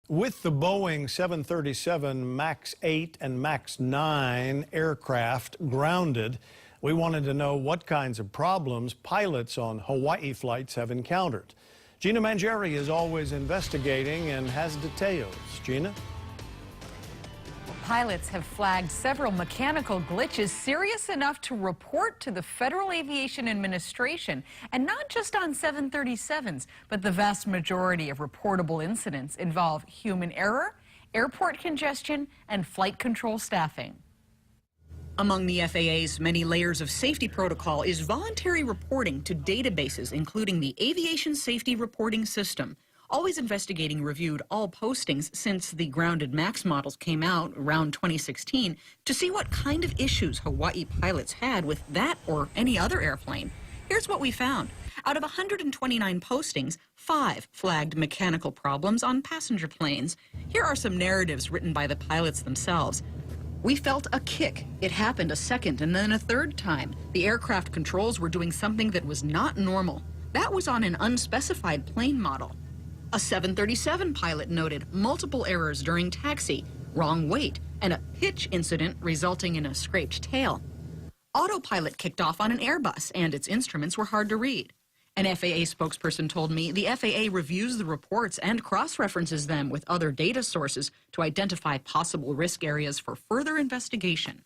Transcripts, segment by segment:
With the Boeing 737 MAX 8 and MAX 9 aircraft grounded, we wanted to know what kinds of problems pilots on Hawaii flights have encountered. Gina Mangieri is always investigating and has details. Gina? Pilots have flagged several mechanical glitches serious enough to report to the Federal Aviation Administration, and not just on 737s, but the vast majority of reportable incidents involve human error, airport congestion, and flight control staffing. Among the FAA's many layers of safety protocol is voluntary reporting to databases, including the Aviation Safety Reporting System. Always Investigating reviewed all postings since the grounded MAX models came out around 2016 to see what kind of issues Hawaii pilots had with that or any other airplane. Here's what we found. Out of 129 postings, 5 flagged mechanical problems on passenger planes. Here are some narratives written by the pilots themselves. We felt a kick. It happened a second and then a third time. The aircraft controls were doing something that was not normal. That was on an unspecified plane model. A 737 pilot noted multiple errors during taxi, wrong weight, and a pitch incident resulting in a scraped tail. Autopilot kicked off on an Airbus, and its instruments were hard to read. An FAA spokesperson told me the FAA reviews the reports and cross-references them with other data sources to identify possible risk areas for further investigation.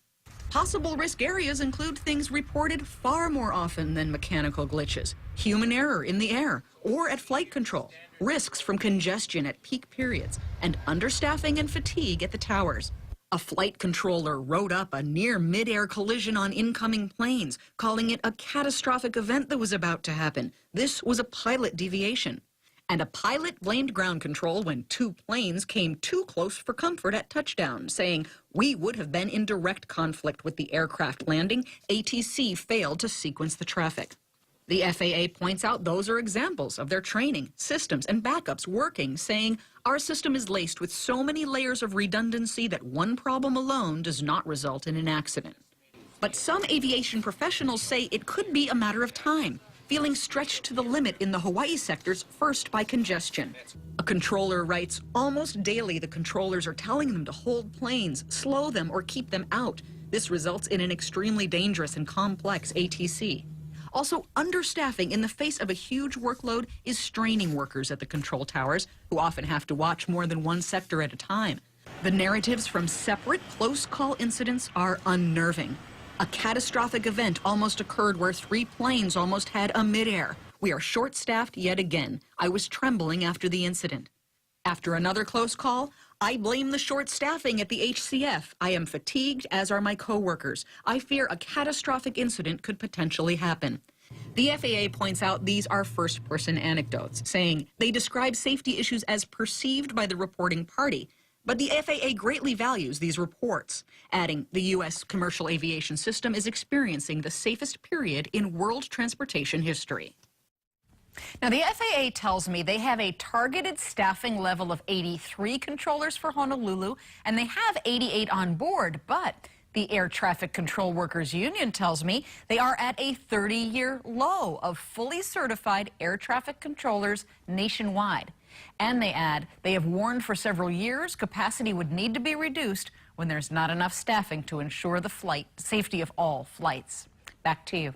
Possible risk areas include things reported far more often than mechanical glitches, human error in the air or at flight control, risks from congestion at peak periods, and understaffing and fatigue at the towers. A flight controller wrote up a near mid-air collision on incoming planes, calling it a catastrophic event that was about to happen. This was a pilot deviation. And a pilot blamed ground control when 2 planes came too close for comfort at touchdown, saying, "We would have been in direct conflict with the aircraft landing. ATC failed to sequence the traffic." The FAA points out those are examples of their training, systems, and backups working, saying, "Our system is laced with so many layers of redundancy that one problem alone does not result in an accident." But some aviation professionals say it could be a matter of time, feeling stretched to the limit in the Hawaii sectors, first by congestion. A controller writes, almost daily the controllers are telling them to hold planes, slow them, or keep them out. This results in an extremely dangerous and complex ATC. Also, understaffing in the face of a huge workload is straining workers at the control towers, who often have to watch more than one sector at a time. The narratives from separate close-call incidents are unnerving. A catastrophic event almost occurred where 3 planes almost had a midair. We are short-staffed yet again. I was trembling after the incident. After another close call, I blame the short staffing at the HCF. I am fatigued, as are my coworkers. I fear a catastrophic incident could potentially happen. The FAA points out these are first-person anecdotes, saying they describe safety issues as perceived by the reporting party. But the FAA greatly values these reports, adding the U.S. commercial aviation system is experiencing the safest period in world transportation history. Now, the FAA tells me they have a targeted staffing level of 83 controllers for Honolulu, and they have 88 on board, but the Air Traffic Control Workers Union tells me they are at a 30-year low of fully certified air traffic controllers nationwide. And they add they have warned for several years capacity would need to be reduced when there's not enough staffing to ensure the safety of all flights. Back to you.